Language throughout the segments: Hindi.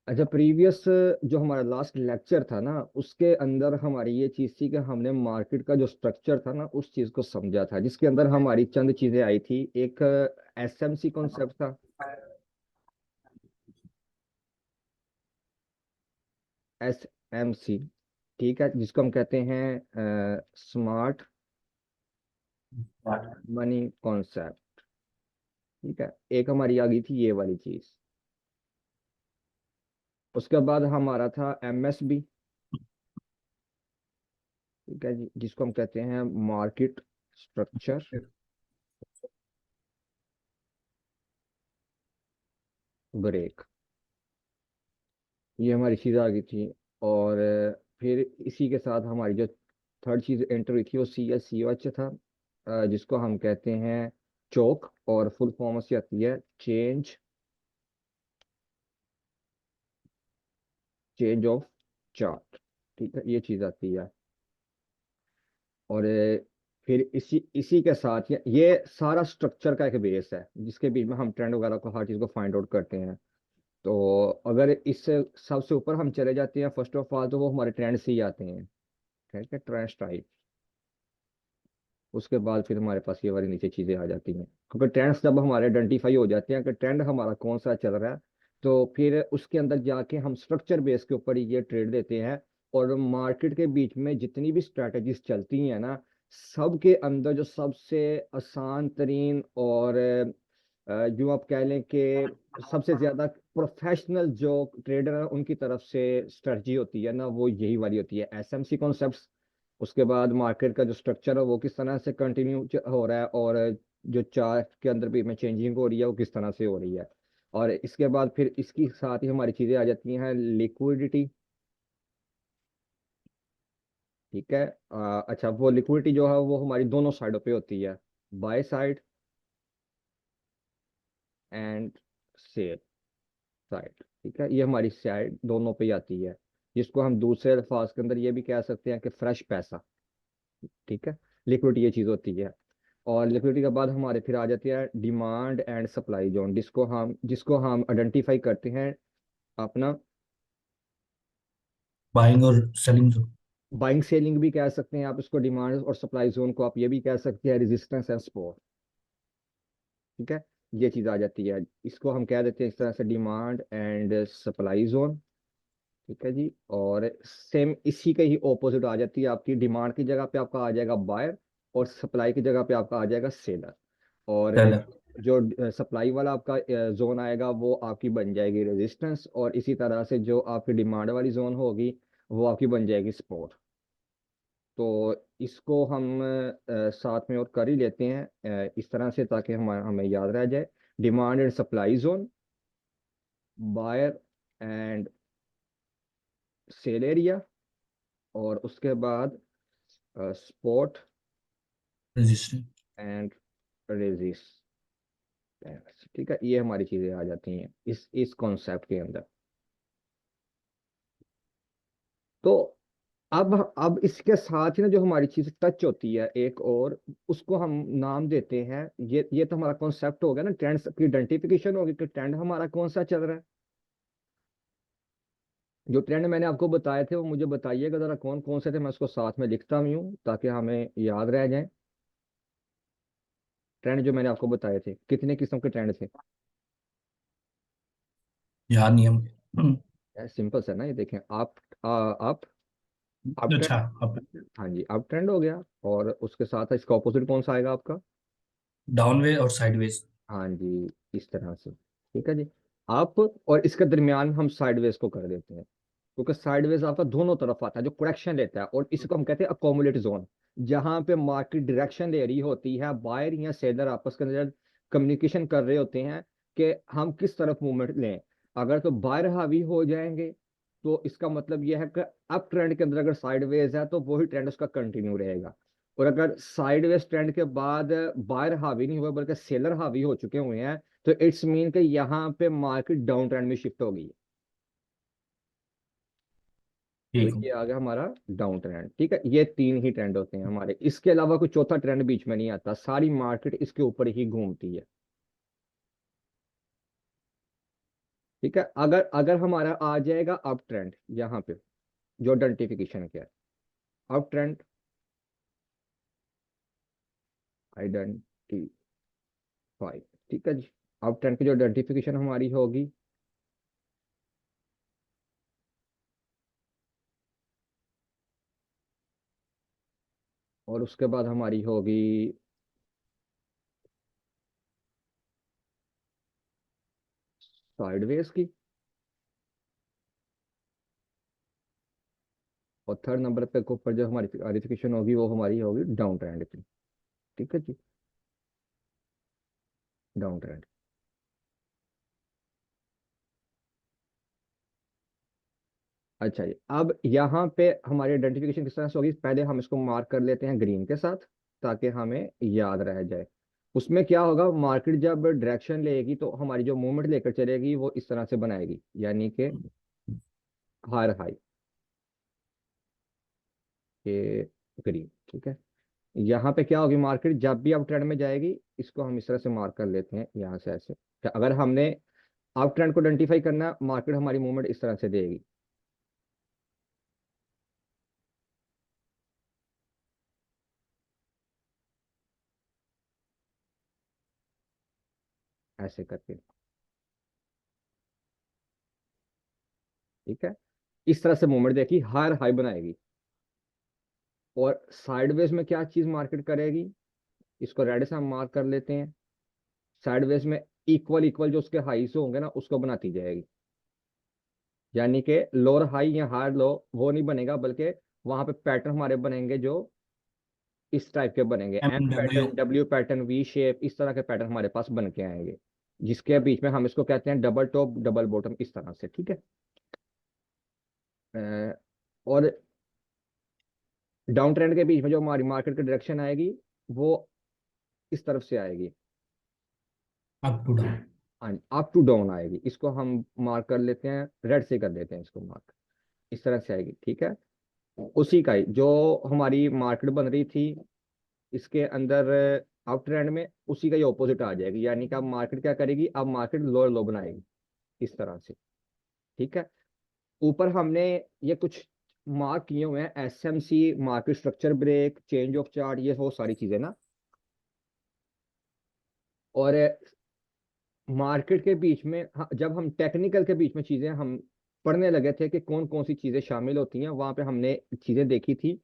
अच्छा, प्रीवियस जो हमारा लास्ट लेक्चर था ना, उसके अंदर हमारी ये चीज थी कि हमने मार्केट का जो स्ट्रक्चर था ना उस चीज को समझा था, जिसके अंदर हमारी चंद चीजें आई थी। एक एसएमसी कॉन्सेप्ट था। एसएमसी, ठीक है, जिसको हम कहते हैं स्मार्ट मनी कॉन्सेप्ट। ठीक है, एक हमारी आ गई थी ये वाली चीज। उसके बाद हमारा था एमएसबी। ठीक है जी, जिसको हम कहते हैं मार्केट स्ट्रक्चर ब्रेक। ये हमारी चीज आ गई थी। और फिर इसी के साथ हमारी जो थर्ड चीज एंटर हुई थी वो CSCOH था, जिसको हम कहते हैं चोक, और फुल फॉर्म से आती है चेंज चेंज ऑफ चार्ट। ठीक है, ये चीज आती है। और फिर इसी इसी के साथ ये सारा स्ट्रक्चर का एक बेस है, जिसके बीच में हम ट्रेंड वगैरह को, हर चीज को फाइंड आउट करते हैं। तो अगर इससे सबसे ऊपर हम चले जाते हैं फर्स्ट ऑफ ऑल, तो वो हमारे ट्रेंड से ही आते हैं। ठीक है, ट्रेंड टाइप। उसके बाद फिर हमारे पास ये वाली नीचे चीजें आ जाती हैं, क्योंकि ट्रेंड्स जब हमारे आइडेंटिफाई हो जाते हैं कि ट्रेंड हमारा कौन सा चल रहा है, तो फिर उसके अंदर जाके हम स्ट्रक्चर बेस के ऊपर ही ये ट्रेड देते हैं। और मार्केट के बीच में जितनी भी स्ट्रैटेजीज चलती हैं ना, सबके अंदर जो सबसे आसान तरीन और जो आप कह लें कि सबसे ज्यादा प्रोफेशनल जो ट्रेडर है उनकी तरफ से स्ट्रेटजी होती है ना, वो यही वाली होती है, एसएमसी कॉन्सेप्ट। उसके बाद मार्केट का जो स्ट्रक्चर है वो किस तरह से कंटिन्यू हो रहा है, और जो चार्ट के अंदर भी में चेंजिंग हो रही है वो किस तरह से हो रही है। और इसके बाद फिर इसके साथ ही हमारी चीजें आ जाती हैं लिक्विडिटी। ठीक है। अच्छा, वो लिक्विडिटी जो है वो हमारी दोनों साइडों पे होती है, by side and sell side. ठीक है, ये हमारी साइड दोनों पे ही आती है, जिसको हम दूसरे अल्फाज के अंदर ये भी कह सकते हैं कि फ्रेश पैसा। ठीक है, लिक्विडिटी ये चीज होती है। और लिक्विडिटी के बाद हमारे फिर आ जाती है डिमांड एंड सप्लाई जोन, जिसको हम आइडेंटिफाई करते हैं अपना। बाइंग और सेलिंग जो। बाइंग सेलिंग भी कह सकते हैं आप इसको, डिमांड और सप्लाई जोन को आप ये भी कह सकते हैं रेजिस्टेंस एंड सपोर्ट। ठीक है, ये चीज आ जाती है, इसको हम कह देते हैं इस तरह से डिमांड एंड सप्लाई जोन। ठीक है जी। और सेम इसी के ही ऑपोजिट आ जाती है, आपकी डिमांड की जगह पे आपका आ जाएगा बायर, और सप्लाई की जगह पे आपका आ जाएगा सेलर। और सेलर। जो सप्लाई वाला आपका जोन आएगा वो आपकी बन जाएगी रेजिस्टेंस, और इसी तरह से जो आपकी डिमांड वाली जोन होगी वो आपकी बन जाएगी सपोर्ट। तो इसको हम साथ में और कर ही लेते हैं इस तरह से, ताकि हमें याद रह जाए। Demand and supply zone, buyer and sell area, और उसके बाद सपोर्ट रजिस्ट्री। And resistance. ठीक है, ये हमारी चीजें आ जाती हैं इस कॉन्सेप्ट के अंदर। तो अब इसके साथ ही ना जो हमारी चीज टच होती है एक और, उसको हम नाम देते हैं। ये तो हमारा कॉन्सेप्ट हो गया ना, ट्रेंड्स की आइडेंटिफिकेशन होगी कि ट्रेंड हमारा कौन सा चल रहा है। जो ट्रेंड मैंने आपको बताए थे वो मुझे बताइएगा जरा कौन कौन से थे, मैं उसको साथ में लिखता भी हूँ ताकि हमें याद रह जाए। ट्रेंड जो मैंने आपको बताए थे, कितने किस्म के ट्रेंड थे? याद नहीं हम। सिंपल से ना, ये देखें आप, आप अप अच्छा। अब ट्रेंड, हाँ जी, अप ट्रेंड हो गया। और उसके साथ इसका ऑपोजिट कौन सा आएगा आपका? डाउन वे और साइडवेज। हाँ जी, इस तरह से। ठीक है जी। आप और इसके दरमियान हम साइडवेज को कर देते हैं, क्योंकि साइडवेज आपका दोनों तरफ आता है, जो करेक्शन लेता है, और इसको हम कहते हैं अकोमोडेट जोन। जहां पे मार्केट डायरेक्शन ले रही होती है, बायर या सेलर आपस के अंदर कम्युनिकेशन कर रहे होते हैं कि हम किस तरफ मूवमेंट लें। अगर तो बायर हावी हो जाएंगे, तो इसका मतलब यह है कि अप ट्रेंड के अंदर अगर साइडवेज है तो वही ट्रेंड उसका कंटिन्यू रहेगा। और अगर साइडवेज ट्रेंड के बाद बायर हावी नहीं हुआ बल्कि सेलर हावी हो चुके हुए हैं, तो इट्स मीन कि यहाँ पे मार्केट डाउन ट्रेंड में शिफ्ट हो गई है। तो ठीक है। ये आ गया हमारा डाउन ट्रेंड। ठीक है, ये तीन ही ट्रेंड होते हैं हमारे, इसके अलावा कोई चौथा ट्रेंड बीच में नहीं आता, सारी मार्केट इसके ऊपर ही घूमती है। ठीक है, अगर अगर हमारा आ जाएगा अप ट्रेंड यहाँ पे, जो आइडेंटिफिकेशन क्या है, अप ट्रेंड आइडेंटिफाई, ठीक है जी। अप ट्रेंड की जो आइडेंटिफिकेशन हमारी होगी, और उसके बाद हमारी होगी साइडवेज की, और थर्ड नंबर पे के ऊपर जो हमारी आइडेंटिफिकेशन होगी वो हमारी होगी डाउन ट्रेंड की। ठीक है जी, डाउन ट्रेंड। अच्छा जी, अब यहाँ पे हमारी आइडेंटिफिकेशन किस तरह से होगी, पहले हम इसको मार्क कर लेते हैं ग्रीन के साथ, ताकि हमें याद रह जाए। उसमें क्या होगा, मार्केट जब डायरेक्शन लेगी तो हमारी जो मूवमेंट लेकर चलेगी वो इस तरह से बनाएगी, यानी कि हायर हाई के ग्रीन। ठीक है, यहाँ पे क्या होगी, मार्केट जब भी अप ट्रेंड में जाएगी, इसको हम इस तरह से मार्क कर लेते हैं यहाँ से ऐसे, कि अगर हमने अप ट्रेंड को आइडेंटिफाई करना है, मार्केट हमारी मूवमेंट इस तरह से देगी, ऐसे करके। ठीक है, इस तरह से मूवमेंट देखी, हायर हाई बनाएगी। और साइडवेज में क्या चीज मार्केट करेगी, इसको रेड से हम मार्क कर लेते हैं। साइडवेज में इक्वल इक्वल जो उसके हाई से होंगे ना, उसको बनाती जाएगी, यानी कि लोअर हाई या हायर लो वो नहीं बनेगा, बल्कि वहां पे पैटर्न हमारे बनेंगे जो इस टाइप के बनेंगे, M MW। Pattern, W pattern, V shape, इस तरह के पैटर्न हमारे पास बन के आएंगे, जिसके बीच में हम इसको कहते हैं डबल टॉप डबल बॉटम, इस तरह से। ठीक है, और डाउन ट्रेंड के बीच में जो हमारी मार्केट की डायरेक्शन आएगी वो इस तरफ से आएगी, up to down. Up to down आएगी। इसको हम मार्क कर लेते हैं, रेड से कर देते हैं इसको मार्क, इस तरह से आएगी। ठीक है, उसी का ही जो हमारी मार्केट बन रही थी इसके अंदर अप ट्रेंड में, उसी का ही ऑपोजिट आ जाएगी, यानी कि अब मार्केट क्या करेगी, अब मार्केट लोअर लो बनाएगी इस तरह से। ठीक है, ऊपर हमने ये कुछ मार्क किए हुए हैं, SMC, market structure break, change of chart, ये वो सारी चीजें ना। और मार्केट के बीच में जब हम टेक्निकल के बीच में चीजें हम पढ़ने लगे थे कि कौन कौन सी चीजें शामिल होती हैं, वहां पे हमने चीजें देखी थी।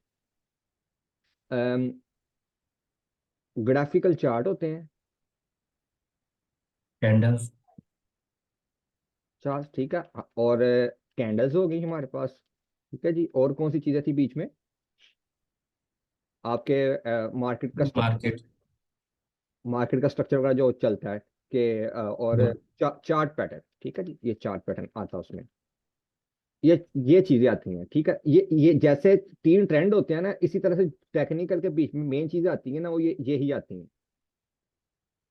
ग्राफिकल चार्ट होते हैं, कैंडल्स। चार्ट, ठीक है, और कैंडल्स हो गई हमारे पास। ठीक है जी, और कौन सी चीजें थी बीच में आपके, मार्केट का स्ट्रक्चर, मार्केट। मार्केट का स्ट्रक्चर वगैरह जो चलता है कि और हाँ। Chart pattern. ठीक है जी, ये चार्ट पैटर्न आता है उसमें, ये चीजें आती हैं। ठीक है, ये जैसे तीन ट्रेंड होते हैं ना, इसी तरह से टेक्निकल के बीच में मेन चीजें आती हैं ना, वो ये ही आती हैं।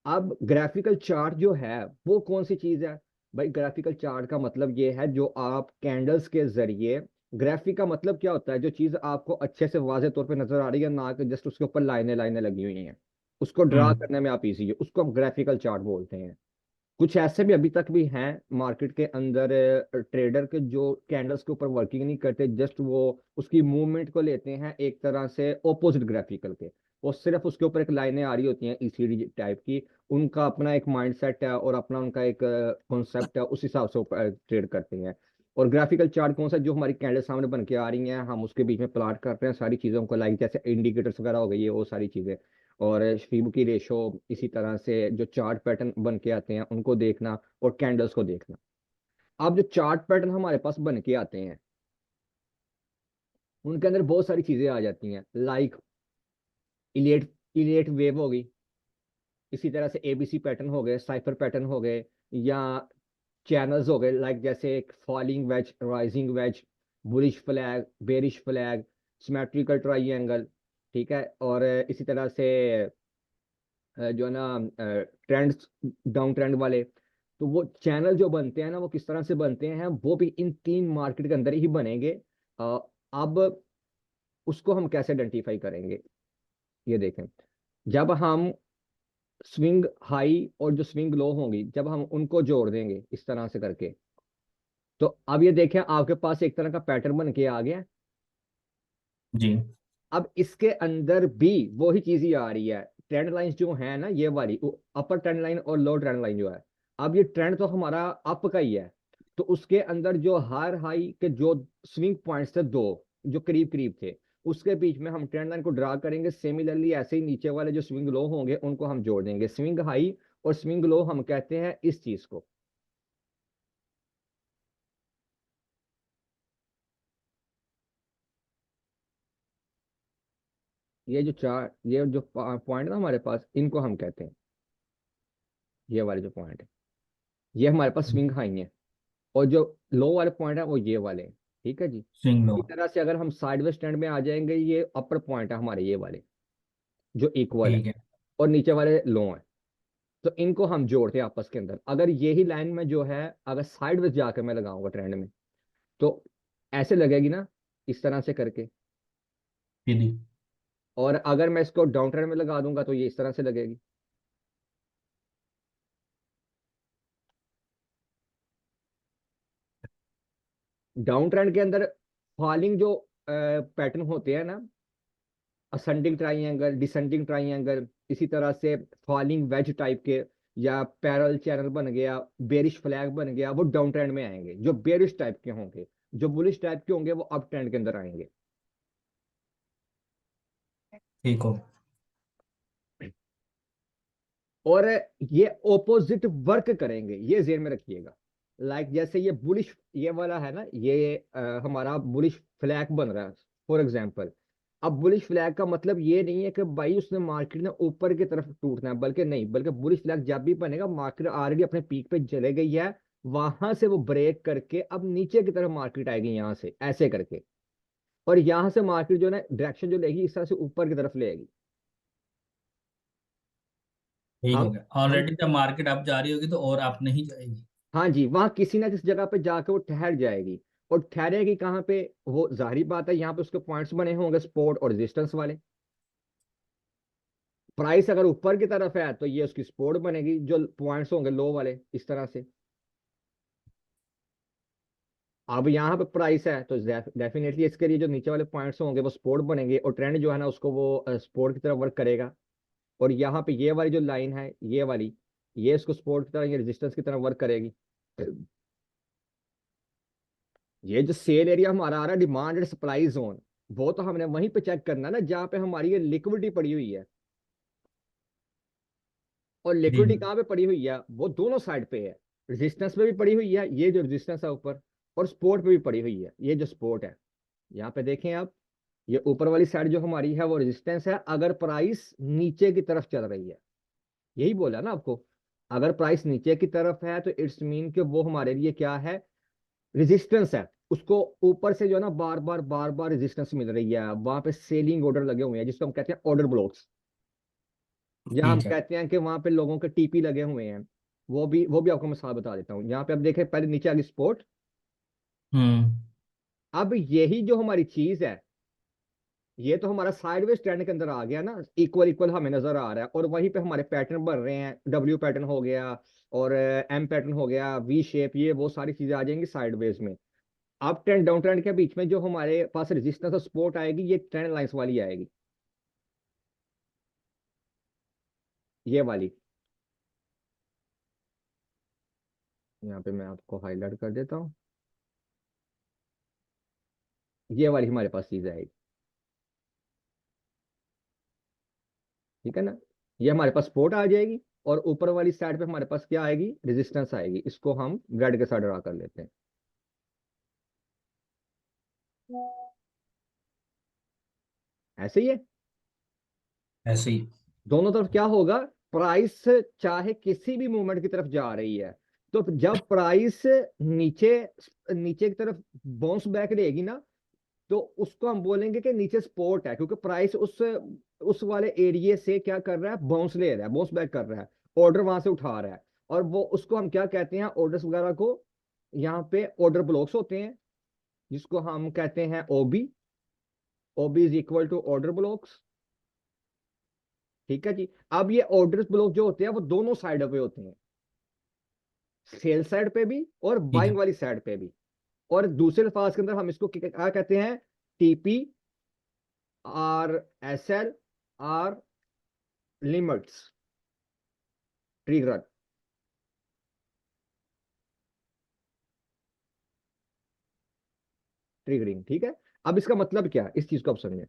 अब ग्राफिकल चार्ट जो है वो कौन सी चीज है, भाई ग्राफिकल चार्ट का मतलब ये है जो आप कैंडल्स के जरिए, ग्राफिक का मतलब क्या होता है, जो चीज आपको अच्छे से वाजे तौर पे नजर आ रही है, ना कि जस्ट उसके ऊपर लाइनें लाइनें लगी हुई हैं, उसको ड्रा हम्म। करने में आप इजी है, उसको हम ग्राफिकल चार्ट बोलते हैं। कुछ ऐसे भी अभी तक भी हैं मार्केट के अंदर, ट्रेडर के जो कैंडल्स के ऊपर वर्किंग नहीं करते, जस्ट वो उसकी मूवमेंट को लेते हैं एक तरह से ओपोजिट ग्राफिकल के, वो सिर्फ उसके ऊपर एक लाइनें आ रही होती हैं ईसीडी टाइप की, उनका अपना एक माइंडसेट है और अपना उनका एक कॉन्सेप्ट है, उस हिसाब से ट्रेड करते हैं। और ग्राफिकल चार्ट कौन सा, जो हमारी कैंडल सामने बन के आ रही हैं, हम उसके बीच में प्लॉट करते हैं सारी चीज़ों को, लाइक जैसे इंडिकेटर्स वगैरह हो गई है वो सारी चीज़ें, और फिबो की रेशो, इसी तरह से जो चार्ट पैटर्न बन के आते हैं उनको देखना, और कैंडल्स को देखना। अब जो चार्ट पैटर्न हमारे पास बन के आते हैं, उनके अंदर बहुत सारी चीजें आ जाती हैं, लाइक इलियट इलियट वेव होगी, इसी तरह से एबीसी पैटर्न हो गए, साइफर पैटर्न हो गए, या चैनल्स हो गए, लाइक जैसे एक falling veg, rising veg, bullish flag, bearish flag, symmetrical triangle. ठीक है, और इसी तरह से जो है ना ट्रेंड्स, डाउन ट्रेंड वाले। तो वो चैनल जो बनते हैं ना, वो किस तरह से बनते हैं, वो भी इन तीन मार्केट के अंदर ही बनेंगे। अब उसको हम कैसे आइडेंटिफाई करेंगे, ये देखें। जब हम स्विंग हाई और जो स्विंग लो होंगी, जब हम उनको जोड़ देंगे इस तरह से करके, तो अब ये देखें आपके पास एक तरह का पैटर्न बन के आ गया। जी। अब इसके अंदर भी वही चीज ही आ रही है। ट्रेंड लाइन जो है ना, ये वाली अपर ट्रेंड लाइन और लोअर ट्रेंड लाइन जो है, अब ये ट्रेंड तो हमारा अप का ही है। तो उसके अंदर जो हायर हाई के जो स्विंग पॉइंट्स थे दो, जो करीब करीब थे, उसके बीच में हम ट्रेंड लाइन को ड्रा करेंगे। सिमिलरली ऐसे ही नीचे वाले जो स्विंग लो होंगे उनको हम जोड़ देंगे। स्विंग हाई और स्विंग लो हम कहते हैं इस चीज को। ये जो चार, ये जो पॉइंट ना हमारे पास, इनको हम कहते हैं, ये वाले जो पॉइंट है, ये हमारे पास स्विंग हाई है। और जो लो वाले पॉइंट है वो ये वाले हैं। ठीक है जी। Swing low. इसी तरह से अगर हम साइडवे स्टैंड में आ जाएंगे, ये अपर पॉइंट है हमारे ये वाले, जो इक्वल है, ठीक है। और नीचे वाले लो हैं। तो इनको हम जोड़ते हैं आपस के अंदर। अगर यही लाइन में जो है, अगर साइडवेज जाकर मैं लगाऊंगा ट्रेंड में, तो ऐसे लगेगी ना, इस तरह से करके। सीधी। और अगर मैं इसको डाउन ट्रेंड में लगा दूंगा तो ये इस तरह से लगेगी। डाउन ट्रेंड के अंदर फॉलिंग जो पैटर्न होते हैं ना, असेंडिंग ट्राइंगल, डिसेंडिंग ट्राइंगल, इसी तरह से फॉलिंग वेज टाइप के, या पैरल चैनल बन गया, बेरिश फ्लैग बन गया, वो डाउन ट्रेंड में आएंगे। जो बेरिश टाइप के होंगे, जो बुलिश टाइप के होंगे, वो अप ट्रेंड के अंदर आएंगे। ठीक हो। और ये ऑपोजिट वर्क करेंगे, ये जेन में रखिएगा। जैसे ये बुलिश, ये वाला है ना, ये हमारा बुलिश फ्लैग बन रहा है फॉर एग्जांपल। अब बुलिश फ्लैग का मतलब ये नहीं है कि भाई उसने मार्केट ने ऊपर की तरफ टूटना है, बल्कि नहीं, बल्कि बुलिश फ्लैग जब भी बनेगा, मार्केट ऑलरेडी अपने पीक पे चले गई है, वहां से वो ब्रेक करके अब नीचे की तरफ मार्केट आएगी, यहाँ से ऐसे करके। और यहाँ से मार्केट जो है ना, डायरेक्शन जो लेगी इस तरह से ऊपर की तरफ लेगी। ठीक हो हम गया। हम ऑलरेडी जब मार्केट अप जा रही होगी तो और अप नहीं जाएगी। हाँ जी, वहां किसी ना किसी जगह पे जाके वो ठहर जाएगी। और ठहरेगी कहाँ पे? वो जाहिर बात है, यहाँ पे उसके पॉइंट्स बने होंगे सपोर्ट और रेजिस्टेंस वाले। प्राइस अगर ऊपर की तरफ है तो ये उसकी सपोर्ट बनेगी, जो पॉइंट्स होंगे लो वाले, इस तरह से। अब यहाँ पे प्राइस है तो डेफिनेटली इसके लिए जो नीचे वाले पॉइंट्स होंगे वो सपोर्ट बनेंगे, और ट्रेंड जो है ना उसको वो सपोर्ट की तरफ वर्क करेगा। और यहाँ पे ये वाली जो लाइन है, ये वाली, ये इसको सपोर्ट की तरह, ये रेजिस्टेंस की तरफ वर्क करेगी। ये जो सेल एरिया हमारा आ रहा है, डिमांड एंड सप्लाई जोन, वो तो हमने वहीं पे चेक करना है ना, जहाँ पे हमारी ये लिक्विडिटी पड़ी हुई है। और जी। लिक्विडिटी कहाँ पे पड़ी हुई है? वो दोनों साइड पे है। रेजिस्टेंस पे भी पड़ी हुई है, ये जो रेजिस्टेंस है ऊपर, और सपोर्ट पे भी पड़ी हुई है, ये जो सपोर्ट है। यहाँ पे देखें आप, ये ऊपर वाली साइड जो हमारी है वो रेजिस्टेंस है, अगर प्राइस नीचे की तरफ चल रही है। यही बोला ना आपको, अगर प्राइस नीचे की तरफ है तो इट्स मीन कि वो हमारे लिए क्या है? रेजिस्टेंस है। उसको ऊपर से जो है ना बार बार रेजिस्टेंस मिल रही है, वहां पे सेलिंग ऑर्डर लगे हुए हैं, जिसको हम कहते हैं ऑर्डर ब्लॉक्स। या हम ठीक है। कहते हैं कि वहां पे लोगों के टीपी लगे हुए हैं। वो भी आपको मिसाल बता देता हूँ। यहाँ पे आप देखें, पहले नीचे आ गई सपोर्ट। हम्म। अब यही जो हमारी चीज है, ये तो हमारा साइडवेज ट्रेंड के अंदर आ गया ना, इक्वल इक्वल हमें नजर आ रहा है, और वहीं पे हमारे पैटर्न बन रहे हैं। डब्ल्यू पैटर्न हो गया, और एम पैटर्न हो गया, वी शेप, ये वो सारी चीजें आ जाएंगी साइडवेज में। अप ट्रेंड डाउन ट्रेंड के बीच में जो हमारे पास रेजिस्टेंस और सपोर्ट आएगी, ये ट्रेंड लाइंस वाली आएगी, ये वाली। यहाँ पे मैं आपको हाईलाइट कर देता हूँ, ये वाली हमारे पास चीज आएगी। ठीक है ना? ये हमारे पास सपोर्ट आ जाएगी, और ऊपर वाली साइड पे हमारे पास क्या आएगी? रेजिस्टेंस आएगी। इसको हम रेड के साथ ड्रा कर लेते हैं, ऐसे ही है। ऐसे ही। दोनों तरफ क्या होगा? प्राइस चाहे किसी भी मूवमेंट की तरफ जा रही है, तो जब प्राइस नीचे नीचे की तरफ बाउंस बैक रहेगी ना, तो उसको हम बोलेंगे कि नीचे सपोर्ट है, क्योंकि प्राइस उस वाले एरिया से क्या कर रहा है? बाउंस ले रहा है, बाउंस बैक कर रहा है, ऑर्डर वहां से उठा रहा है। और वो उसको हम क्या कहते हैं? ऑर्डर्स वगैरह को, यहाँ पे ऑर्डर ब्लॉक्स होते हैं, जिसको हम कहते हैं OB. OB is equal to order blocks. ठीक है जी। अब ये ऑर्डर ब्लॉक जो होते हैं वो दोनों साइड पे होते हैं, सेल साइड पे भी और ठीक बाइंग है। वाली साइड पे भी। और दूसरे अल्फाज के अंदर हम इसको क्या कहते हैं, टीपी और एसएल और लिमिट्स ट्रिगर। ट्रिगरिंग, ठीक है। अब इसका मतलब क्या है, इस चीज को आप समझें।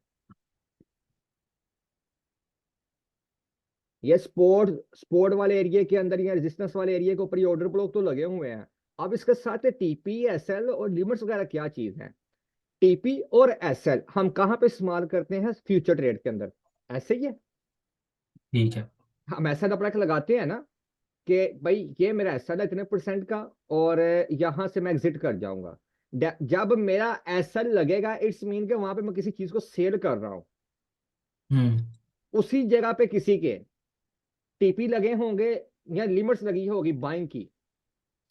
ये स्पोर्ट स्पोर्ट वाले एरिया के अंदर या रेजिस्टेंस वाले एरिया के ऊपर ये ऑर्डर ब्लॉक तो लगे हुए हैं। अब इसके साथ टीपी एसएल और लिमिट्स वगैरह क्या चीज है। टीपी और एसएल हम कहाँ पे इस्तेमाल करते हैं, फ्यूचर ट्रेड के अंदर, ऐसे ही है। ठीक है। हम एसएल अपना लगाते हैं ना, कि भाई ये मेरा एसएल है इतने परसेंट का, और यहां से मैं एग्जिट कर जाऊंगा। जब मेरा एसएल लगेगा, इट्स मीन के वहां पे मैं किसी चीज को सेल कर रहा हूं। हम्म। उसी जगह पे किसी के टीपी लगे होंगे या लिमिट्स लगी होगी बाइंग की,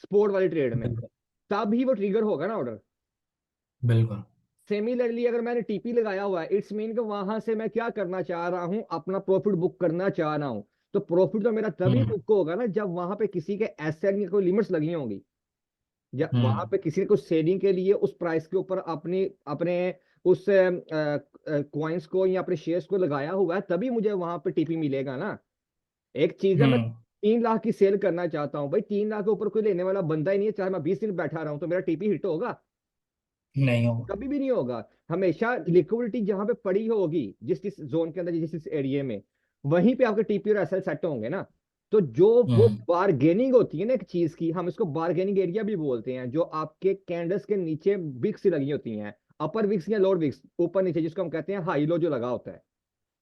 स्पोर्ट वाली ट्रेड में, बिल्कुल। तब ही वो ट्रिगर होगा ना ऑर्डर। बिल्कुल। सिमिलरली अगर मैंने टीपी लगाया हुआ है, इट्स मीन कि वहां से मैं क्या करना चाह रहा हूं, अपना प्रॉफिट बुक करना चाह रहा हूं। तो प्रॉफिट तो मेरा तभी हम्म। बुक होगा ना, जब वहां पे किसी के एसेट या कोई लिमिट्स लगी होंगी, या वहां हम्म। पे किसी ने कुछ सेलिंग के लिए उस प्राइस के ऊपर अपनी अपने उस कॉइन्स को या अपने शेयर्स को लगाया हुआ है, तभी मुझे वहां पे टीपी मिलेगा ना। एक चीज है, मैं हम्म। 3 लाख की सेल करना चाहता हूँ, भाई 3 लाख के ऊपर कोई लेने वाला बंदा ही नहीं है, चाहे मैं 20 दिन बैठा रहा हूं, तो मेरा टीपी हिट होगा, नहीं होगा। कभी भी नहीं होगा। हमेशा लिक्विडिटी जहां पे पड़ी होगी, जिस जिस जोन के अंदर, जिस जिस एरिया में, वहीं पे आपके टीपी और एसएल सेट होंगे ना। तो जो वो हम्म। बारगेनिंग होती है ना एक चीज की, हम इसको बारगेनिंग एरिया भी बोलते हैं, जो आपके कैंडल्स के नीचे विक्स लगी होती हैं, अपर विक्स या लोअर विक्स, ऊपर नीचे, जिसको हम कहते हैं हाई लो जो लगा होता है।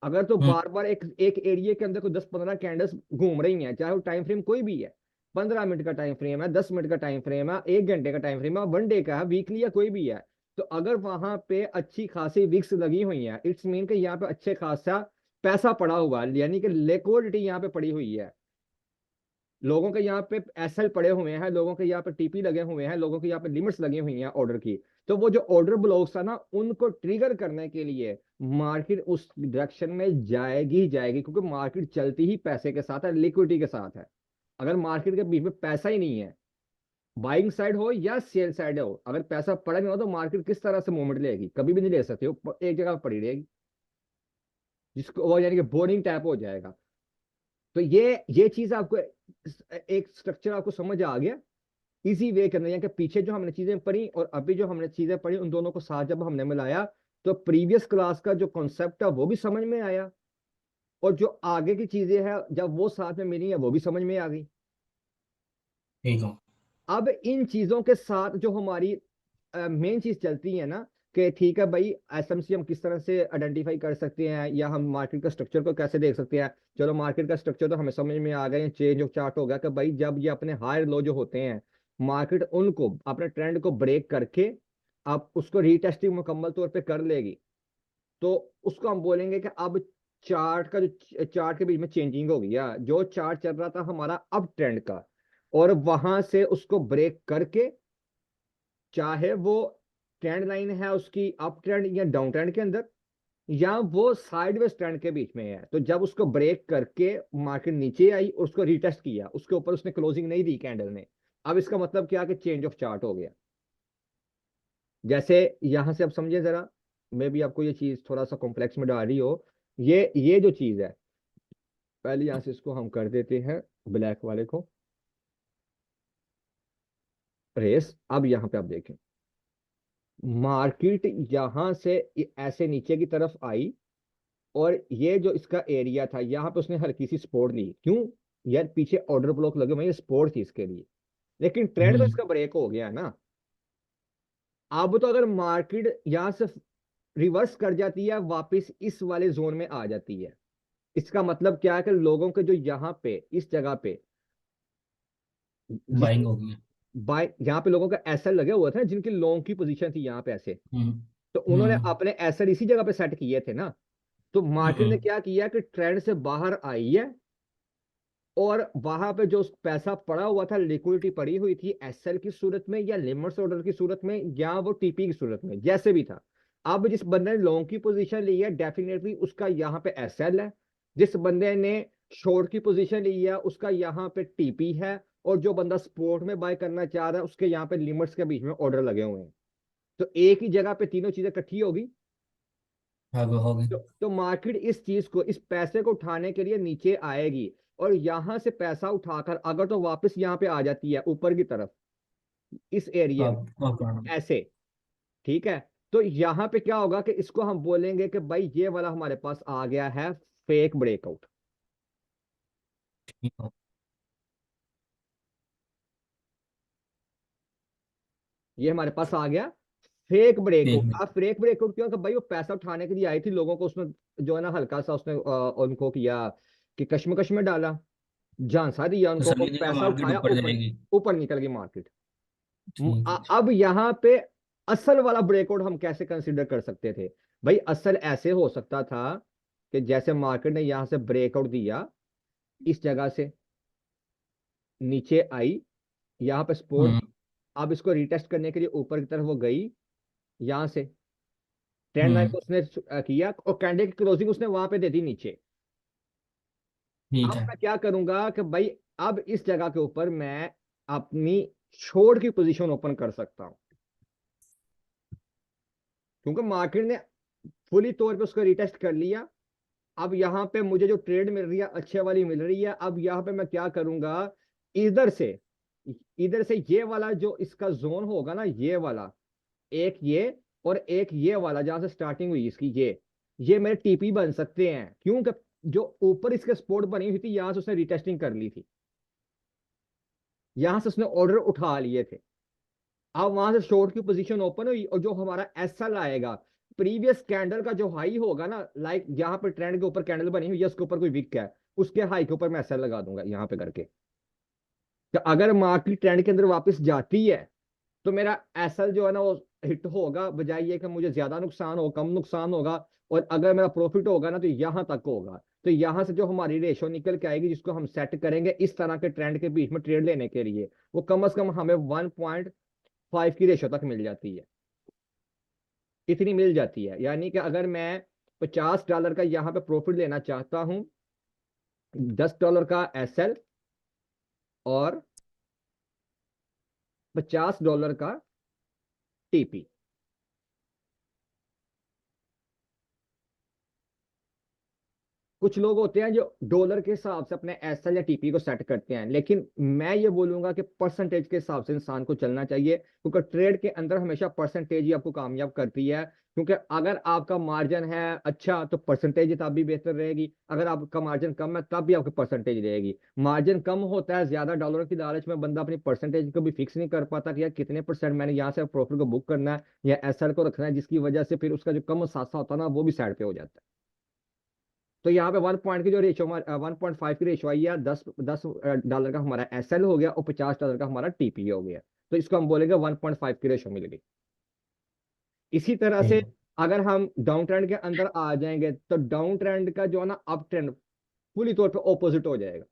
अगर तो हम्म। बार बार एक एक एरिया के अंदर कोई 10-15 कैंडल्स घूम रही हैं, चाहे वो टाइम फ्रेम कोई भी है, 15 मिनट का टाइम फ्रेम है, 10 मिनट का टाइम फ्रेम है, 1 घंटे का टाइम फ्रेम है, 1 डे का है, वीकली या कोई भी है, तो अगर वहां पे अच्छी खासी विक्स लगी हुई है, इट्स मीन कि यहाँ पे अच्छे खासा पैसा पड़ा हुआ है, यानी कि लिक्विडिटी यहाँ पे पड़ी हुई है। लोगों के यहाँ पे एसएल पड़े हुए हैं, लोगों के यहाँ पे टीपी लगे हुए हैं, लोगों के यहाँ पे लिमिट्स लगी हुई हैं ऑर्डर की। तो वो जो ऑर्डर ब्लॉक्स है ना, उनको ट्रिगर करने के लिए मार्केट उस डायरेक्शन में जाएगी ही जाएगी, क्योंकि मार्केट चलती ही पैसे के साथ है, लिक्विडिटी के साथ है। अगर मार्केट के बीच में पैसा ही नहीं है, बाइंग साइड हो या सेल साइड हो, अगर पैसा पड़ा नहीं हो, तो मार्केट किस तरह से मूवमेंट लेगी, कभी भी नहीं ले सकते हो, एक जगह पर पड़ी रहेगी, जिसको वो यानी कि बोरिंग टाइप हो जाएगा। तो ये चीज आपको एक स्ट्रक्चर आपको समझ आ गया इजी वे करना, यानी कि पीछे जो हमने चीजें पढ़ी और अभी जो हमने चीजें पढ़ी, उन दोनों को साथ जब हमने मिलाया, तो प्रीवियस क्लास का जो कॉन्सेप्ट है वो भी समझ में आया, और जो आगे की चीजें हैं जब वो साथ में मिली है वो भी समझ में आ गई। ठीक हो। अब इन चीजों के साथ जो हमारी मेन चीज चलती है ना, कि ठीक है भाई, एसएमसी हम किस तरह से आइडेंटिफाई कर सकते हैं, या हम मार्केट का स्ट्रक्चर को कैसे देख सकते हैं। चलो मार्केट का स्ट्रक्चर तो हमें समझ में आ गया, चेंज ऑफ चार्ट हो गया, कि भाई जब ये अपने हायर लो जो होते हैं, मार्केट उनको अपने ट्रेंड को ब्रेक करके आप उसको रीटेस्टिंग मुकम्मल तौर पे कर लेगी, तो उसको हम बोलेंगे कि अब चार्ट का जो चार्ट के बीच में चेंजिंग हो गई, या जो चार्ट चल रहा था हमारा अप ट्रेंड का, और वहां से उसको ब्रेक करके, चाहे वो ट्रेंड लाइन है उसकी अप ट्रेंड या डाउन ट्रेंड के अंदर, या वो साइडवेज ट्रेंड के बीच में है, तो जब उसको ब्रेक करके मार्केट नीचे आई और उसको रिटेस्ट किया, उसके ऊपर उसने क्लोजिंग नहीं दी कैंडल ने, अब इसका मतलब क्या कि चेंज ऑफ चार्ट हो गया। जैसे यहां से आप समझे जरा, मे भी आपको ये चीज थोड़ा सा कॉम्प्लेक्स में डाल रही हो, ये जो चीज है, पहले यहां से इसको हम कर देते हैं ब्लैक वाले को रेस। अब यहां पे आप देखें, मार्केट यहां से ऐसे नीचे की तरफ आई, और ये जो इसका एरिया था, यहाँ पे उसने हल्की सी सपोर्ट ली, क्यों, यार पीछे ऑर्डर ब्लॉक लगे हुए, ये सपोर्ट थी इसके लिए, लेकिन ट्रेंड तो हम्म। इसका ब्रेक हो गया है ना। अब तो अगर मार्केट यहाँ से रिवर्स कर जाती है, वापस इस वाले जोन में आ जाती है, इसका मतलब क्या है कि लोगों के जो यहाँ पे इस जगह पे, जिस बाइंग हो गई है। बाय यहाँ पे लोगों का एसएल लगे हुआ था ना, जिनकी लॉन्ग की पोजीशन थी यहाँ पे ऐसे, हम्म। तो उन्होंने हम्म। अपने एसएल इसी जगह पे सेट किए थे ना। तो मार्केट ने हम्म। क्या किया कि ट्रेंड से बाहर आई है, और वहां पे जो पैसा पड़ा हुआ था, लिक्विडिटी पड़ी हुई थी एसएल की सूरत में या लिमिट्स ऑर्डर की सूरत में या वो टीपी की सूरत में, जैसे भी था। अब जिस बंदे ने लॉन्ग की पोजीशन ली है, डेफिनेटली उसका यहाँ पे एसएल है, जिस बंदे ने शॉर्ट की पोजीशन ली है उसका यहाँ पे टीपी है, और जो बंदा स्पोर्ट में बाय करना चाह रहा है उसके यहाँ पे लिमिट्स के बीच में ऑर्डर लगे हुए हैं। तो एक ही जगह पे तीनों चीजें इकट्ठी होगी। हाँ वो हो गई। तो मार्केट इस चीज को, इस पैसे को उठाने के लिए नीचे आएगी, और यहां से पैसा उठाकर अगर तो वापस यहाँ पे आ जाती है ऊपर की तरफ, इस एरिया में, अब ऐसे। ठीक है। तो यहाँ पे क्या होगा कि इसको हम बोलेंगे कि भाई ये वाला हमारे पास आ गया है फेक ब्रेकआउट। ठीक हो। ये हमारे पास आ गया फेक ठीक ब्रेकआउट। है। अब फेक ब्रेकआउट क्यों? कि भाई वो पैसा उठाने के लिए आई थी, लोगों को उसने जो है ना हल्का सा उसने उनको किया कि कश्मकश में डाला, झांसा दिया तो उनको, और समझ लीजिए पैसा मार्केट उठाया, ऊपर ऊपर जाएगी। ऊपर निकल गई मार्केट। ठीक है। अब यहाँ पे असल वाला ब्रेकआउट हम कैसे कंसीडर कर सकते थे? भाई असल ऐसे हो सकता था कि जैसे मार्केट ने यहां से ब्रेकआउट दिया, इस जगह से नीचे आई, यहाँ पे सपोर्ट, हम्म। अब इसको रिटेस्ट करने के लिए ऊपर की तरफ वो गई, यहां से ट्रेंड लाइन हम्म। को उसने किया, और कैंडल की क्लोजिंग उसने वहां पे दे दी नीचे। ठीक अब है। मैं क्या करूंगा कि भाई अब इस जगह के ऊपर मैं अपनी शॉर्ट की पोजीशन ओपन कर सकता हूं, क्योंकि मार्केट ने फुली तौर पे उसको रिटेस्ट कर लिया। अब यहाँ पे मुझे जो ट्रेड मिल रही है अच्छे वाली मिल रही है। अब यहाँ पे मैं क्या करूंगा, इधर से, इधर से ये वाला जो इसका जोन होगा ना, ये वाला, एक ये और एक ये वाला जहां से स्टार्टिंग हुई इसकी, ये मेरे टीपी बन सकते हैं, क्योंकि जो ऊपर इसके सपोर्ट बनी हुई थी यहां से उसने रिटेस्टिंग कर ली थी, यहां से उसने ऑर्डर उठा लिए थे। अब वहां से शॉर्ट की पोजीशन ओपन हुई, और जो हमारा एसएल आएगा, प्रीवियस कैंडल का जो हाई होगा ना, लाइक यहाँ पर ट्रेंड के ऊपर कैंडल बनी हुई है, उसके ऊपर कोई विक है, उसके हाई के ऊपर मैं एसएल लगा दूंगा यहाँ पे करके। तो अगर मार्केट ट्रेंड के अंदर वापस जाती है, तो मेरा एसएल जो है ना वो हिट होगा, बजाय ये कि मुझे ज्यादा नुकसान हो, कम नुकसान होगा। और अगर मेरा प्रॉफिट होगा ना तो यहां तक होगा। तो यहां से जो हमारी रेशो निकल के आएगी, जिसको हम सेट करेंगे इस तरह के ट्रेंड के बीच में ट्रेड लेने के लिए, वो कम से कम हमें 1.5 की रेशो तक मिल जाती है। इतनी मिल जाती है, यानी कि अगर मैं $50 का यहाँ पे प्रॉफिट लेना चाहता हूँ, $10 का एसएल और $50 का टीपी। कुछ लोग होते हैं जो डॉलर के हिसाब से अपने एसएल या टीपी को सेट करते हैं, लेकिन मैं ये बोलूंगा कि परसेंटेज के हिसाब से इंसान को चलना चाहिए, क्योंकि ट्रेड के अंदर हमेशा परसेंटेज ही आपको कामयाब करती है। क्योंकि अगर आपका मार्जिन है अच्छा, तो परसेंटेज तब भी बेहतर रहेगी, अगर आपका मार्जिन कम है तब भी आपकी परसेंटेज रहेगी। मार्जिन कम होता है ज्यादा डॉलर की लालच में, बंदा अपनी परसेंटेज को भी फिक्स नहीं कर पाता कि यार कितने परसेंट मैंने यहाँ से प्रॉफिट को बुक करना है या एसएल को रखना है, जिसकी वजह से फिर उसका जो कम सासा होता है ना, वो भी साइड पे हो जाता है। तो यहाँ पे 1 पॉइंट की जो रेशो, 1.5 की रेशो आई है, दस दस डॉलर का हमारा एसएल हो गया और $50 का हमारा टीपी हो गया। तो इसको हम बोलेंगे 1.5 की रेशो मिल गई। इसी तरह ठीक से है। अगर हम डाउन ट्रेंड के अंदर आ जाएंगे, तो डाउन ट्रेंड का जो है ना अप ट्रेंड पूरी तौर पे ऑपोजिट हो जाएगा।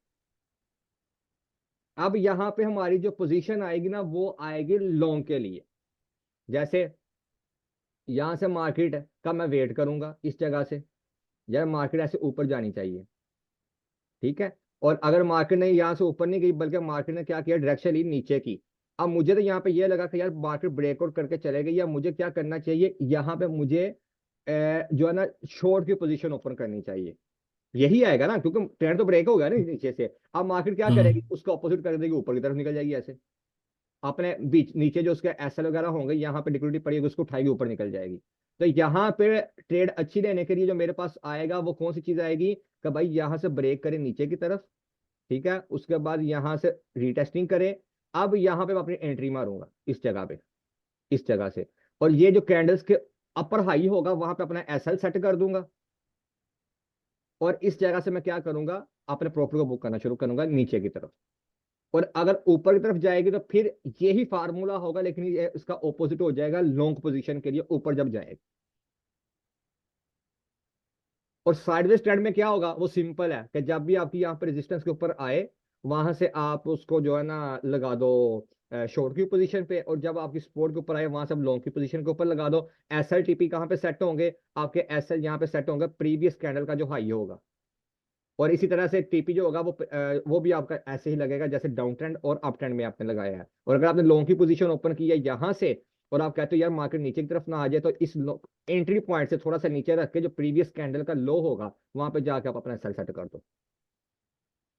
अब यहाँ पे हमारी जो पोजीशन आएगी ना, वो आएगी लॉन्ग के लिए। जैसे यहाँ से मार्केट का मैं वेट करूंगा इस जगह से, यार मार्केट ऐसे ऊपर जानी चाहिए। ठीक है। और अगर मार्केट ने यहाँ से ऊपर नहीं गई, बल्कि मार्केट ने क्या किया, डायरेक्शन ली नीचे की। अब मुझे तो यहाँ पे ये लगा कि यार मार्केट ब्रेकआउट करके चले गई, या मुझे क्या करना चाहिए, यहाँ पे मुझे जो है ना शॉर्ट की पोजीशन ओपन करनी चाहिए। यही आएगा ना, क्योंकि ट्रेंड तो ब्रेक हो गया ना नीचे से। अब मार्केट क्या करेगी, हम्म। उसका ऑपोजिट कर देगी, ऊपर की तरफ निकल जाएगी ऐसे। अपने बीच नीचे जो उसके एसएल वगैरह होंगे, यहाँ पे लिक्विडिटी पड़ी होगी, उसको उठाएगी, ऊपर निकल जाएगी। तो यहाँ पे ट्रेड अच्छी लेने के लिए जो मेरे पास आएगा, वो कौन सी चीज आएगी कि भाई यहाँ से ब्रेक करे नीचे की तरफ। ठीक है। उसके बाद यहां से रीटेस्टिंग करें। अब यहां पे मैं अपनी एंट्री मारूंगा इस जगह पे, इस जगह से। और ये जो कैंडल्स के अपर हाई होगा, वहां पे अपना एसएल सेट कर दूंगा। और इस जगह से मैं क्या करूंगा, अपने प्रॉफिट को बुक करना शुरू करूंगा नीचे की तरफ। और अगर ऊपर की तरफ जाएगी तो फिर यही फार्मूला होगा, लेकिन ये इसका ऑपोजिट हो जाएगा लॉन्ग पोजीशन के लिए, ऊपर जब जाएगा। और साइडवेज ट्रेंड में क्या होगा, वो सिंपल है कि जब भी आपकी यहाँ पर रेजिस्टेंस के ऊपर आए, वहां से आप उसको जो है ना लगा दो शॉर्ट की पोजीशन पे, और जब आपकी सपोर्ट के ऊपर आए, वहां से आप लॉन्ग की पोजीशन के ऊपर लगा दो। एसएल टीपी कहाँ पे सेट होंगे, आपके एसएल यहाँ पे सेट होंगे प्रीवियस कैंडल का जो हाई होगा। और इसी तरह से टीपी जो होगा वो भी आपका ऐसे ही लगेगा जैसे डाउन ट्रेंड और अप ट्रेंड में आपने लगाया है। और अगर आपने लॉन्ग की पोजीशन ओपन की है यहाँ से, और आप कहते हो यार मार्केट नीचे की तरफ ना आ जाए, तो इस एंट्री पॉइंट से थोड़ा सा नीचे रख के जो प्रीवियस कैंडल का लो होगा वहां पे जाके आप अपना सेल सेट कर दो।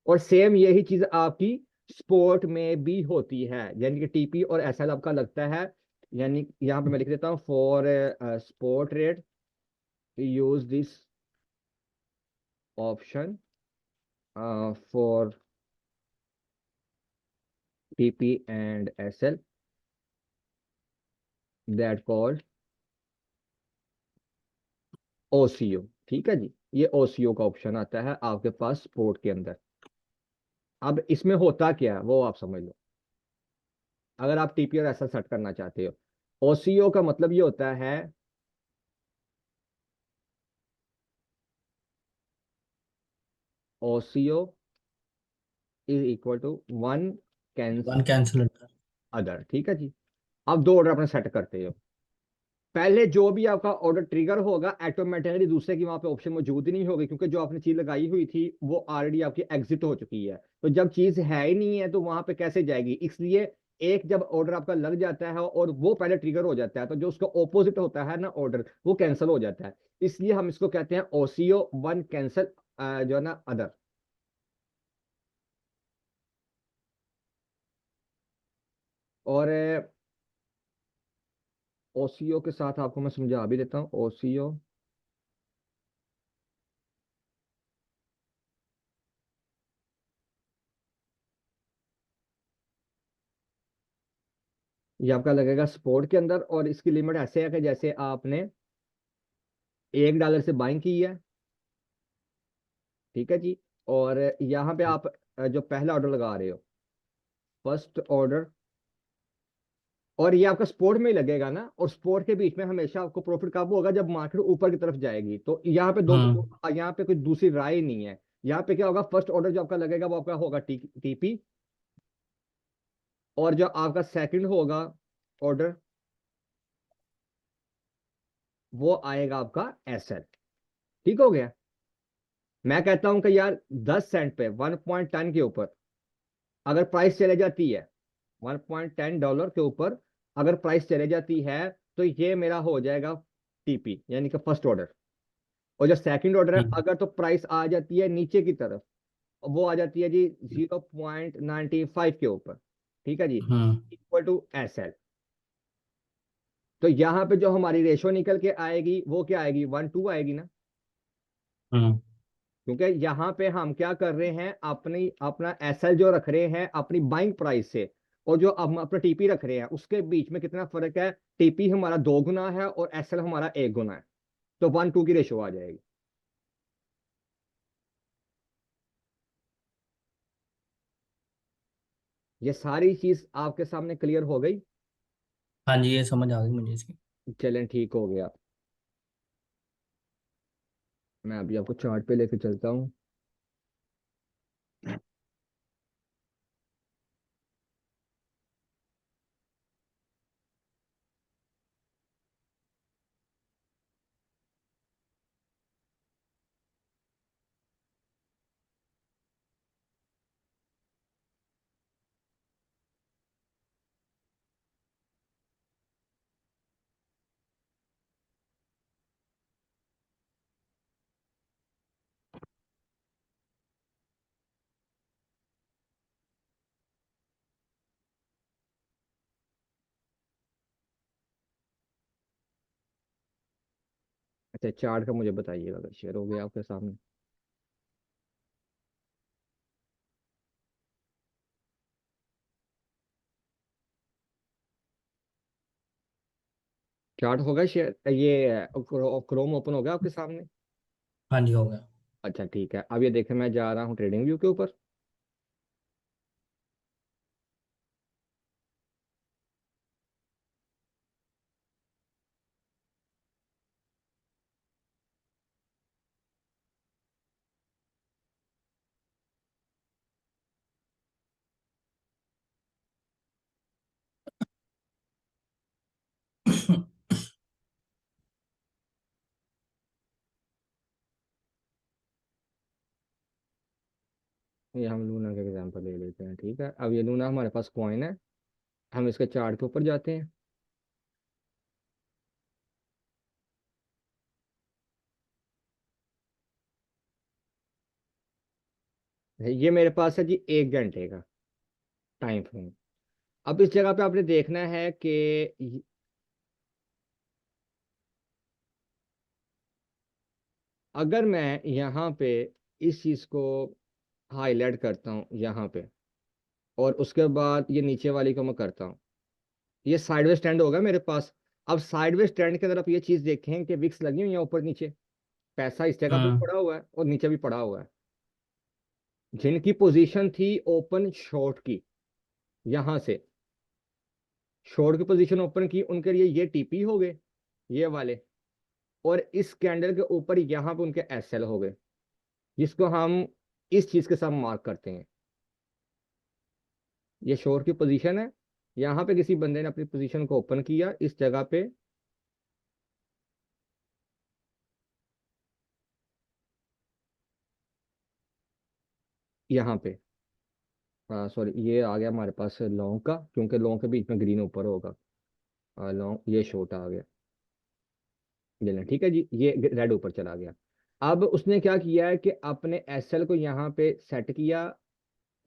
और सेम यही चीज आपकी स्पोर्ट में भी होती है, यानी कि टीपी और एसएल आपका लगता है। यानी यहाँ पे मैं लिख देता हूँ, for support rate use this option for TP and SL that called OCO. ठीक है जी, ये ओसीओ का ऑप्शन आता है आपके पास स्पोर्ट के अंदर। अब इसमें होता क्या है वो आप समझ लो, अगर आप टीपी और एसएल सेट करना चाहते हो। ओसीओ का मतलब ये होता है, OCO is equal to one one cancel होता है। अदर। ठीक है जी, आप दो ऑर्डर अपने सेट करते हो। पहले जो भी आपका ऑर्डर ट्रिगर होगा ऑटोमेटिकली दूसरे की वहां पे ऑप्शन मौजूद ही नहीं होगी, क्योंकि जो आपने चीज लगाई हुई थी वो ऑलरेडी आपकी एग्जिट हो चुकी है। तो जब चीज है ही नहीं है तो वहां पे कैसे जाएगी, इसलिए एक जब ऑर्डर आपका लग जाता है और वो पहले ट्रिगर हो जाता है, तो जो उसका ऑपोजिट होता है ना ऑर्डर, वो कैंसिल हो जाता है। इसलिए हम इसको कहते हैं ओसीओ वन कैंसिल, जो है ना अदर। और ओसीओ के साथ आपको मैं समझा भी देता हूँ। ओसीओ ये आपका लगेगा स्पोर्ट के अंदर, और इसकी लिमिट ऐसे है कि जैसे आपने $1 से बाइंग की है। ठीक है जी, और यहाँ पे आप जो पहला ऑर्डर लगा रहे हो, फर्स्ट ऑर्डर, और ये आपका स्पोर्ट में ही लगेगा ना, और स्पोर्ट के बीच में हमेशा आपको प्रॉफिट कब होगा, जब मार्केट ऊपर की तरफ जाएगी। तो यहाँ पे दो, हम्म। यहाँ पे कोई दूसरी राय नहीं है। यहाँ पे क्या होगा, फर्स्ट ऑर्डर जो आपका लगेगा वो आपका होगा टीपी, और जो आपका सेकंड होगा ऑर्डर वो आएगा आपका एसएल। ठीक हो गया। मैं कहता हूं कि यार 10 सेंट पे 1.10 के ऊपर अगर प्राइस चले जाती है, $1.10 के ऊपर अगर प्राइस चले जाती है, तो ये मेरा हो जाएगा टीपी, यानी कि फर्स्ट ऑर्डर। और जो सेकंड ऑर्डर है, ठीक। अगर तो प्राइस आ जाती है नीचे की तरफ, वो आ जाती है जी 0.95 के ऊपर। ठीक है जी, hmm. Equal to S L. तो यहाँ पे जो हमारी रेशो निकल के आएगी वो क्या आएगी, 1:2 आएगी ना। हम्म। क्योंकि यहाँ पे हम क्या कर रहे हैं, अपनी अपना एसएल जो रख रहे हैं अपनी बाइंग प्राइस से, और जो हम अपना टीपी रख रहे हैं उसके बीच में कितना फर्क है। टीपी हमारा 2 गुना है और एसएल हमारा 1 गुना है, तो 1:2 की रेशो आ जाएगी। ये सारी चीज आपके सामने क्लियर हो गई। हाँ जी, ये समझ आ गई मुझे इसकी। चलें ठीक हो गया। मैं अभी आपको चार्ट पे लेके चलता हूँ। अच्छा, चार्ट का मुझे बताइएगा अगर शेयर हो गया आपके सामने। चार्ट होगा शेयर, ये क्रोम ओपन हो गया आपके सामने। हाँ जी, हो गया। अच्छा ठीक है, अब ये देखें मैं जा रहा हूँ ट्रेडिंग व्यू के ऊपर। ये हम लूना का एग्जांपल ले लेते हैं। ठीक है, अब ये लूना हमारे पास कॉइन है, हम इसके चार्ट के ऊपर जाते हैं। ये मेरे पास है जी 1 घंटे का टाइम फ्रेम। अब इस जगह पे आपने देखना है कि अगर मैं यहाँ पे इस चीज को हाईलाइट करता हूँ यहाँ पे, और उसके बाद ये नीचे वाली को मैं करता हूँ, ये साइडवे स्टैंड होगा मेरे पास। अब साइडवे स्टैंड की तरफ ये चीज देखें कि विक्स लगी हुई है ऊपर नीचे, पैसा इस जगह पे भी हम्म। पड़ा हुआ है और नीचे भी पड़ा हुआ है। जिनकी पोजीशन थी ओपन शॉर्ट की, यहां से शॉर्ट की पोजीशन ओपन की, उनके लिए ये टीपी हो गए ये वाले, और इस कैंडल के ऊपर यहाँ पे उनके एसएल हो गए, जिसको हम इस चीज के साथ मार्क करते हैं। ये शॉर्ट की पोजीशन है, यहाँ पे किसी बंदे ने अपनी पोजीशन को ओपन किया इस जगह पे, यहाँ पे, सॉरी ये आ गया हमारे पास लॉन्ग का, क्योंकि लॉन्ग के बीच में ग्रीन ऊपर होगा, लॉन्ग ये शॉर्ट आ गया, ये लें, ठीक है जी, ये रेड ऊपर चला गया। अब उसने क्या किया है कि अपने एसएल को यहाँ पे सेट किया,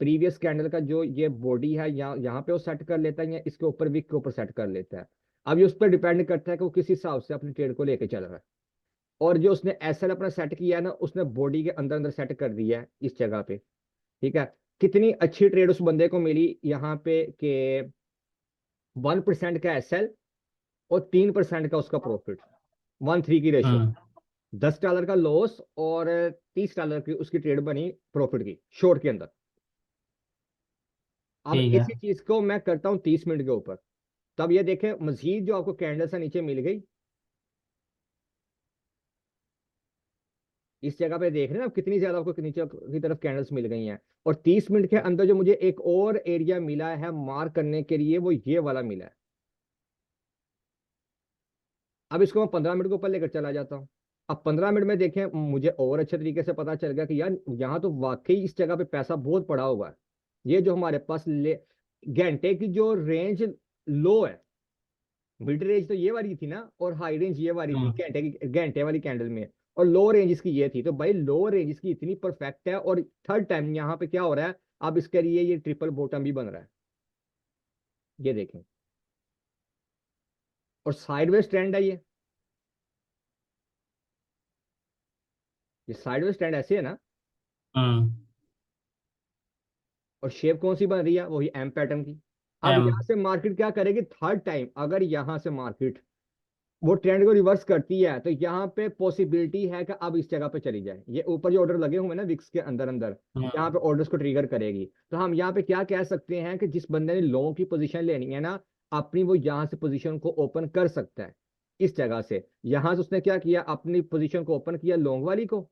प्रीवियस कैंडल का जो ये बॉडी है यहाँ यहाँ पे वो सेट कर लेता है, या इसके ऊपर विक के ऊपर सेट कर लेता है। अब ये उस पर डिपेंड करता है कि वो किस हिसाब से अपनी ट्रेड को लेके चल रहा है। और जो उसने एसएल अपना सेट किया है ना, उसने बॉडी के अंदर अंदर सेट कर दिया है इस जगह पे, ठीक है। कितनी अच्छी ट्रेड उस बंदे को मिली यहाँ पे कि 1% का एसएल और 3% का उसका प्रॉफिट, 1:3 की रेशो, हम्म। $10 का लॉस और $30 की उसकी ट्रेड बनी प्रॉफिट की शॉर्ट के अंदर। अब ठीक है। इसी चीज को मैं करता हूँ 30 मिनट के ऊपर, तब ये देखें मजीद जो आपको कैंडल से नीचे मिल गई, इस जगह पे देख रहे हैं आप कितनी ज्यादा आपको नीचे की तरफ कैंडल्स मिल गई हैं। और 30 मिनट के अंदर जो मुझे एक और एरिया मिला है मार्क करने के लिए, वो ये वाला मिला है। अब इसको मैं 15 मिनट के ऊपर लेकर चला जाता हूँ। अब 15 मिनट में देखें, मुझे और अच्छे तरीके से पता चल गया कि यार यहाँ तो वाकई इस जगह पे पैसा बहुत पड़ा हुआ है। ये जो हमारे पास घंटे की जो रेंज लो है, मिड रेंज तो ये वाली थी ना, और हाई रेंज ये वाली थी हम्म। घंटे वाली कैंडल में, और लो रेंज इसकी ये थी। तो भाई लो रेंज इसकी इतनी परफेक्ट है, और थर्ड टाइम यहाँ पे क्या हो रहा है, अब इसके लिए ये ट्रिपल बॉटम भी बन रहा है, ये देखें। और साइडवेज ट्रेंड है ये साइडवेज ट्रेंड ऐसे है ना। हम्म। और शेप कौन सी बन रही है, वही एम पैटर्न की। अब एम। यहाँ से मार्केट क्या करेगी, थर्ड टाइम अगर यहाँ से मार्केट वो ट्रेंड को रिवर्स करती है, तो यहाँ पे पॉसिबिलिटी है कि अब इस जगह पे चली जाए। ये ऊपर जो ऑर्डर लगे हुए हैं ना विक्स के अंदर अंदर, यहाँ पे ऑर्डर्स को ट्रिगर करेगी। तो हम यहाँ पे क्या कह सकते हैं कि जिस बंदे ने लॉन्ग की पोजीशन लेनी है ना अपनी, वो यहाँ से पोजीशन को ओपन कर सकता है। इस जगह से यहाँ से उसने क्या किया, अपनी पोजीशन को ओपन किया लॉन्ग वाली को,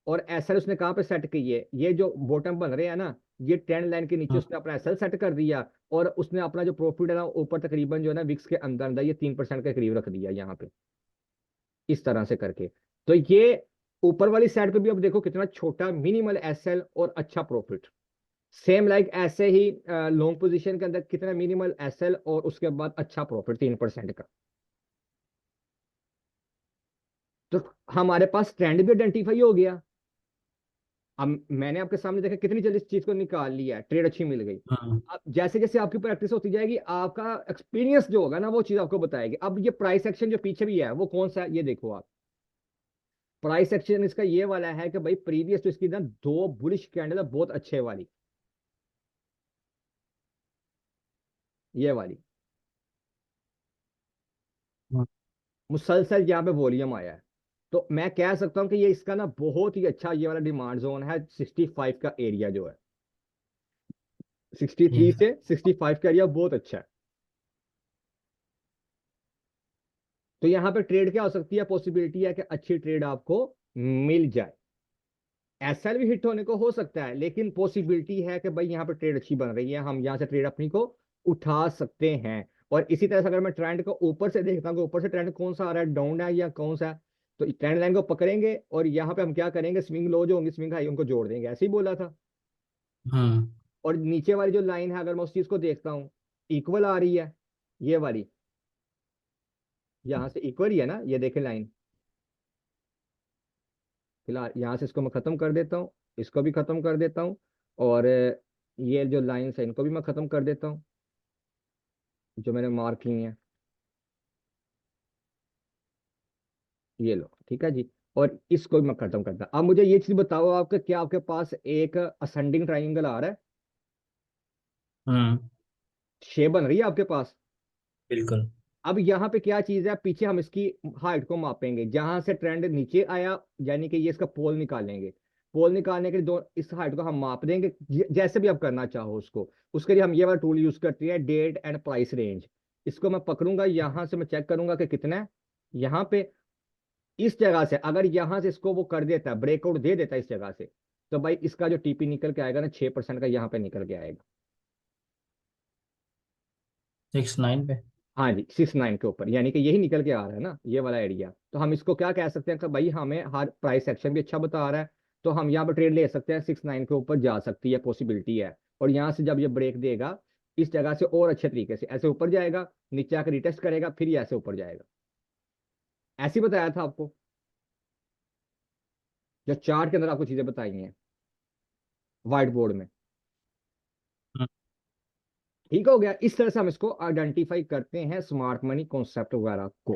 और एसएल उसने कहाँ पे सेट की है, ये जो बॉटम बन रहे हैं ना, ये ट्रेंड लाइन के नीचे उसने अपना एसएल सेट कर दिया, और उसने अपना जो प्रॉफिट है ना ऊपर तकरीबन जो है ना विक्स के अंदर अंदर ये 3% के करीब रख दिया यहाँ पे, इस तरह से करके। तो ये ऊपर वाली साइड पे भी अब देखो कितना छोटा मिनिमल एसएल और अच्छा प्रॉफिट। सेम लाइक ऐसे ही लॉन्ग पोजीशन के अंदर कितना मिनिमल एसएल और उसके बाद अच्छा प्रॉफिट 3% का। तो हमारे पास ट्रेंड भी आइडेंटिफाई हो गया। अब मैंने आपके सामने देखा कितनी जल्दी इस चीज को निकाल लिया है, ट्रेड अच्छी मिल गई। हम्म। अब जैसे जैसे आपकी प्रैक्टिस होती जाएगी, आपका एक्सपीरियंस जो होगा ना वो चीज आपको बताएगी। अब ये प्राइस एक्शन जो पीछे भी है वो कौन सा है, ये देखो आप। प्राइस एक्शन इसका ये वाला है कि भाई प्रीवियस तो इसकी ना दो बुलिश कैंडल है बहुत अच्छे वाली, ये वाली हम्म। मुसलसल यहाँ पे वॉल्यूम आया है। तो मैं कह सकता हूँ कि ये इसका ना बहुत ही अच्छा ये वाला डिमांड जोन है, 65 का एरिया जो है, 63 ठीक है। से 65 का एरिया बहुत अच्छा है। तो यहाँ पे ट्रेड क्या हो सकती है, पॉसिबिलिटी है कि अच्छी ट्रेड आपको मिल जाए। एसएल भी हिट होने को हो सकता है, लेकिन पॉसिबिलिटी है कि भाई यहाँ पे ट्रेड अच्छी बन रही है, हम यहाँ से ट्रेड अपनी को उठा सकते हैं। और इसी तरह से अगर मैं ट्रेंड को ऊपर से देखता हूँ कि ऊपर से ट्रेंड कौन सा आ रहा है, डाउन है या कौन सा है, तो ट्रेंड लाइन को पकड़ेंगे और यहाँ पे हम क्या करेंगे, स्विंग लो जो होंगे स्विंग हाई उनको जोड़ देंगे, ऐसे ही बोला था। हम्म। और नीचे वाली जो लाइन है अगर मैं उस चीज को देखता हूँ, इक्वल आ रही है ये वाली, यहाँ से इक्वल ही है ना, ये देखे लाइन। फिलहाल यहाँ से इसको मैं खत्म कर देता हूँ। इसको भी खत्म कर देता हूँ, और ये जो लाइंस है इनको भी मैं खत्म कर देता हूँ, जो मैंने मार्क की हैं। ये लो, ठीक है जी। और इसको भी मैं खत्म करता हूँ। अब मुझे ये चीज बताओ, आपका क्या आपके पास एक असेंडिंग ट्राइंगल आ रहा है, हम्म। शेप बन रही है आपके पास। बिल्कुल। अब यहाँ पे क्या चीज है, पीछे हम इसकी हाइट को मापेंगे, जहां से ट्रेंड नीचे आया, यानी कि ये इसका पोल निकालेंगे। पोल निकालने के लिए दो इस हाइट को हम माप देंगे, जैसे भी आप करना चाहो उसको। उसके लिए हम ये वाला टूल यूज करते हैं, डेट एंड प्राइस रेंज। इसको मैं पकड़ूंगा, यहां से मैं चेक करूंगा कि कितना है। यहाँ पे इस जगह से अगर यहां से इसको वो कर देता है, ब्रेकआउट दे देता है इस जगह से, तो भाई इसका जो टीपी निकल के आएगा ना, 6% का यहाँ पे निकल के आएगा। 6-9 पे। हाँ जी, 6-9 के ऊपर, यानी कि यही निकल के आ रहा है ना ये वाला एरिया। तो हम इसको क्या कह सकते हैं कि भाई हमें हर प्राइस एक्शन भी अच्छा बता रहा है, तो हम यहाँ पर ट्रेड ले सकते हैं, 6-9 के ऊपर जा सकती है, पॉसिबिलिटी है। और यहाँ से जब ये ब्रेक देगा इस जगह से, और अच्छे तरीके से ऐसे ऊपर जाएगा, नीचे आकर रिटेस्ट करेगा, फिर ये ऐसे ऊपर जाएगा। ऐसे ही बताया था आपको, जो चार्ट के अंदर आपको चीजें बताई हैं व्हाइट बोर्ड में। हम्म। ठीक हो गया। इस तरह से हम इसको आइडेंटिफाई करते हैं स्मार्ट मनी कॉन्सेप्ट वगैरह को।